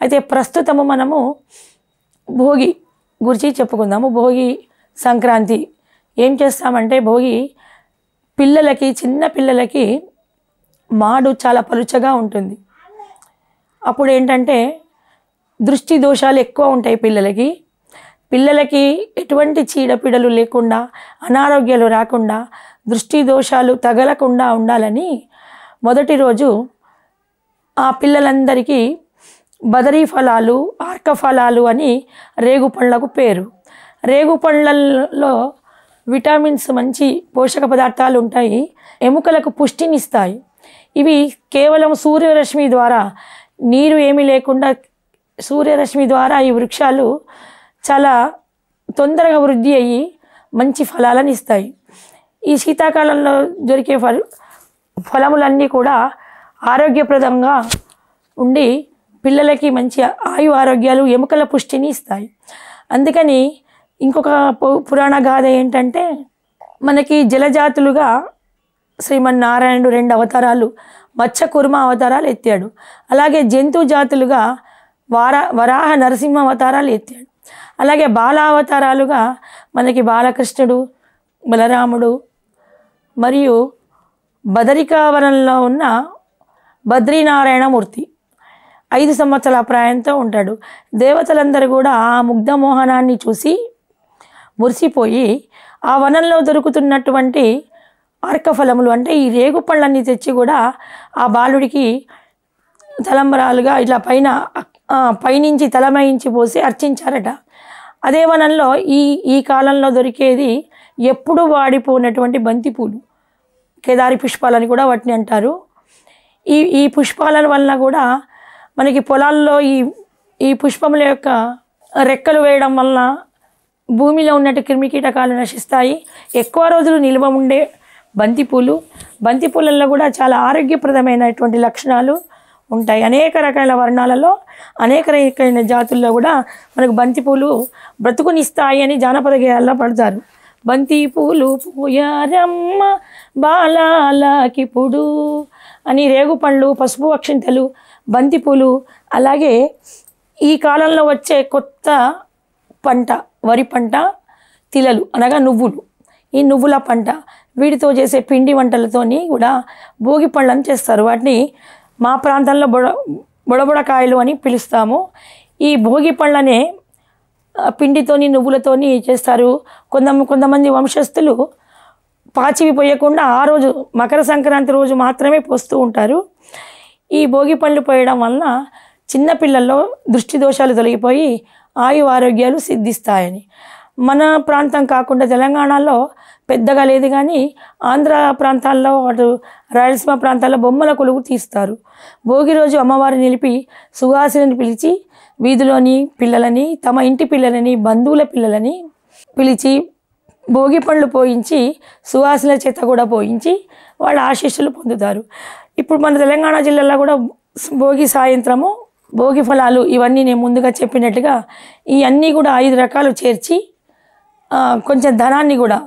అయితే ప్రస్తుతము మనము భోగి గురించి చెప్పుకుందాము. భోగి సంక్రాంతి ఏం చేస్తామంటే, భోగి పిల్లలకి, చిన్న పిల్లలకి మాడు చాలా పలుచగా ఉంటుంది. అప్పుడు ఏంటంటే దృష్టి దోషాలు ఎక్కువ ఉంటాయి పిల్లలకి ఎటువంటి చీడపీడలు లేకుండా, అనారోగ్యాలు రాకుండా, దృష్టి దోషాలు తగలకుండా ఉండాలని మొదటి రోజు ఆ పిల్లలందరికీ బదరీ ఫలాలు, ఆర్క ఫలాలు అని రేగు పండ్లకు పేరు. రేగు పండ్లలో విటమిన్స్, మంచి పోషక పదార్థాలు ఉంటాయి, ఎముకలకు పుష్టినిస్తాయి. ఇవి కేవలం సూర్యరశ్మి ద్వారా, నీరు ఏమీ లేకుండా సూర్యరశ్మి ద్వారా ఈ వృక్షాలు చాలా తొందరగా వృద్ధి అయ్యి మంచి ఫలాలను ఇస్తాయి. ఈ శీతాకాలంలో దొరికే ఫలములన్నీ కూడా ఆరోగ్యప్రదంగా ఉండి పిల్లలకి మంచి ఆయు ఆరోగ్యాలు, ఎముకల పుష్టిని ఇస్తాయి. అందుకని ఇంకొక పురాణ గాథ ఏంటంటే, మనకి జలజాతులుగా శ్రీమన్నారాయణుడు 2 అవతారాలు, మత్స్య కుర్మ అవతారాలు ఎత్తాడు. అలాగే జంతు జాతులుగా వరాహ నరసింహ అవతారాలు ఎత్తాడు. అలాగే బాల అవతారాలుగా మనకి బాలకృష్ణుడు, బలరాముడు, మరియు బదరికావనంలో ఉన్న బద్రీనారాయణమూర్తి 5 సంవత్సరాల ప్రాయంతో ఉంటాడు. దేవతలందరూ కూడా ఆ ముగ్ధమోహనాన్ని చూసి మురిసిపోయి ఆ వనంలో దొరుకుతున్నటువంటి ఆర్కఫలములు అంటే ఈ రేగు పళ్ళన్నీ తెచ్చి కూడా ఆ బాలుడికి తలంబరాలుగా ఇట్లా పైనుంచి తలమయించి పోసి అర్చించారట. అదే వనంలో ఈ కాలంలో దొరికేది ఎప్పుడు వాడిపోయినటువంటి బంతిపూలు, కేదారి పుష్పాలని కూడా వాటిని అంటారు. ఈ పుష్పాల వలన కూడా మనకి పొలాల్లో ఈ పుష్పముల యొక్క రెక్కలు వేయడం వలన భూమిలో ఉన్నట్టు క్రిమికీటకాలు నశిస్తాయి. ఎక్కువ రోజులు నిల్వ ఉండే బంతిపూలలో కూడా చాలా ఆరోగ్యప్రదమైనటువంటి లక్షణాలు ఉంటాయి. అనేక రకాల వర్ణాలలో, అనేక రకాల జాతుల్లో కూడా మనకు బంతిపూలు బ్రతుకునిస్తాయి అని జానపద గేయాల్లో పడతారు. బంతి పూలు పూయారమ్మ బాలాలకిపుడు అని రేగు పండ్లు, పసుపు అక్షింతలు, బంతిపూలు, అలాగే ఈ కాలంలో వచ్చే కొత్త పంట వరి పంట, తిలలు అనగా నువ్వులు, ఈ నువ్వుల పంట, వీటితో చేసే పిండి వంటలతోని కూడా భోగి పళ్ళని చేస్తారు. వాటిని మా ప్రాంతంలో బొడబొడకాయలు అని పిలుస్తాము. ఈ భోగి పళ్ళనే పిండితోని, నువ్వులతోని చేస్తారు. కొంతమంది వంశస్థులు పాచివి పోయకుండా ఆ రోజు మకర సంక్రాంతి రోజు మాత్రమే పోస్తూ ఉంటారు. ఈ భోగి పళ్ళు పోయడం వలన చిన్నపిల్లల్లో దృష్టి దోషాలు తొలగిపోయి ఆయు ఆరోగ్యాలు సిద్ధిస్తాయని. మన ప్రాంతం కాకుండా తెలంగాణలో పెద్దగా లేదు, కానీ ఆంధ్ర ప్రాంతాల్లో, అటు రాయలసీమ ప్రాంతాల్లో బొమ్మల కొలువు తీస్తారు. భోగి రోజు అమ్మవారిని నిలిపి సువాసిని పిలిచి వీధిలోని పిల్లలని, తమ ఇంటి పిల్లలని, బంధువుల పిల్లలని పిలిచి భోగి పండ్లు పోయించి సువాసనల చేత కూడా పోయించి వాళ్ళ ఆశీస్సులు పొందుతారు. ఇప్పుడు మన తెలంగాణ జిల్లాలో కూడా భోగి సాయంత్రము భోగి ఫలాలు ఇవన్నీ నేను ముందుగా చెప్పినట్టుగా ఇవన్నీ కూడా 5 రకాలు చేర్చి కొంచెం ధనాన్ని కూడా,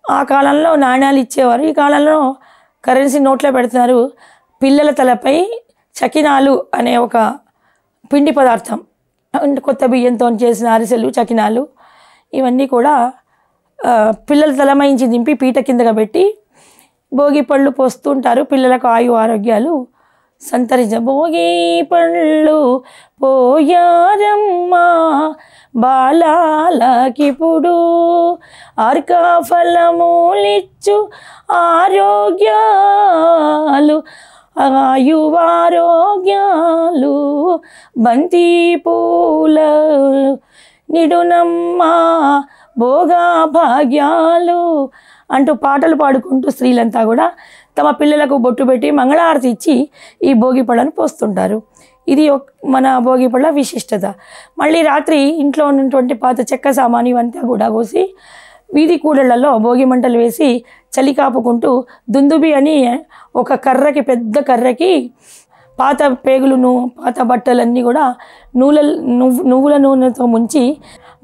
ఆ కాలంలో నాణ్యాలు ఇచ్చేవారు, ఈ కాలంలో కరెన్సీ నోట్లో పెడుతున్నారు. పిల్లల తలపై చకినాలు అనే ఒక పిండి పదార్థం, కొత్త బియ్యంతో చేసిన అరిసెలు, చకినాలు, ఇవన్నీ కూడా పిల్లల తలమయించి దింపి పీట కిందగా పెట్టి భోగి పళ్ళు పోస్తుంటారు. పిల్లలకు ఆయు ఆరోగ్యాలు సంతరించ. భోగి పళ్ళు పోయారమ్మ బాలాలకిపుడు ఆర్క ఫలములిచ్చు ఆరోగ్యాలు ఆయువారోగ్యాలు బంతి పూల నిడునమ్మ భోగా భాగ్యాలు అంటూ పాటలు పాడుకుంటూ స్త్రీలంతా కూడా తమ పిల్లలకు బొట్టు పెట్టి మంగళారతి ఇచ్చి ఈ భోగి పళ్ళను పోస్తుంటారు. ఇది మన భోగి పళ్ళ విశిష్టత. మళ్ళీ రాత్రి ఇంట్లో ఉన్నటువంటి పాత చెక్క సామాను ఇవంతా కూడా కోసి వీధి కూడళ్లలో భోగి మంటలు వేసి చలి కాపుకుంటూ దుందుబి అని ఒక కర్రకి, పెద్ద కర్రకి పాత పేగులను, పాత బట్టలన్నీ కూడా నువ్వుల నూనెతో ముంచి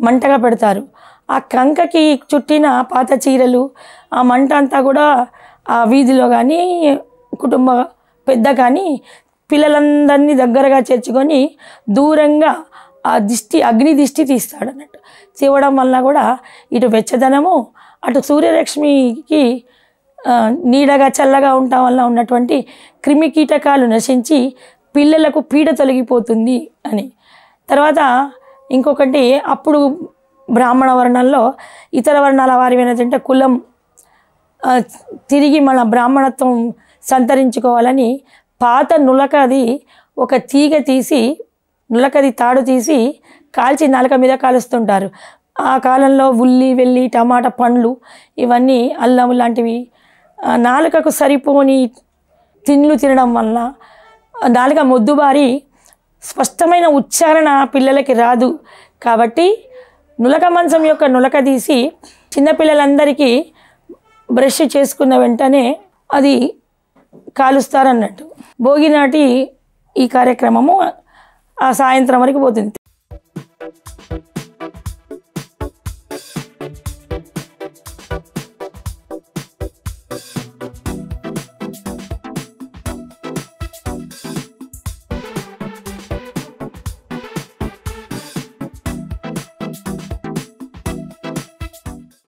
మంటగా పెడతారు. ఆ కంకకి చుట్టిన పాత చీరలు, ఆ మంట అంతా కూడా ఆ వీధిలో కానీ, కుటుంబ పెద్ద కానీ పిల్లలందరినీ దగ్గరగా చేర్చుకొని దూరంగా ఆ అగ్ని దిష్టి తీస్తాడు అన్నట్టు. తీవడం వల్ల కూడా ఇటు వెచ్చదనము, అటు సూర్యరశ్మికి నీడగా చల్లగా ఉండటం వల్ల ఉన్నటువంటి క్రిమి కీటకాలు నశించి పిల్లలకు పీడ తొలగిపోతుంది అని. తర్వాత ఇంకొకటి, అప్పుడు బ్రాహ్మణ వర్ణంలో ఇతర వర్ణాల వారి ఏంటంటే కులం తిరిగి మన బ్రాహ్మణత్వం సంతరించుకోవాలని పాత నులకది ఒక తీగ తీసి, నులకది తాడు తీసి కాల్చి నాలుక మీద కాలుస్తుంటారు. ఆ కాలంలో ఉల్లి, వెల్లి, టమాటా పండ్లు, ఇవన్నీ అల్లం లాంటివి నాలుకకు సరిపోని తిండ్లు తినడం వల్ల నాలుక మొద్దుబారి స్పష్టమైన ఉచ్చారణ పిల్లలకి రాదు. కాబట్టి నులక మంచం యొక్క నులక తీసి చిన్నపిల్లలందరికీ బ్రష్ చేసుకున్న వెంటనే అది కాలుస్తారన్నట్టు. భోగి నాటి ఈ కార్యక్రమము ఆ సాయంత్రం వరకు పోతుంది.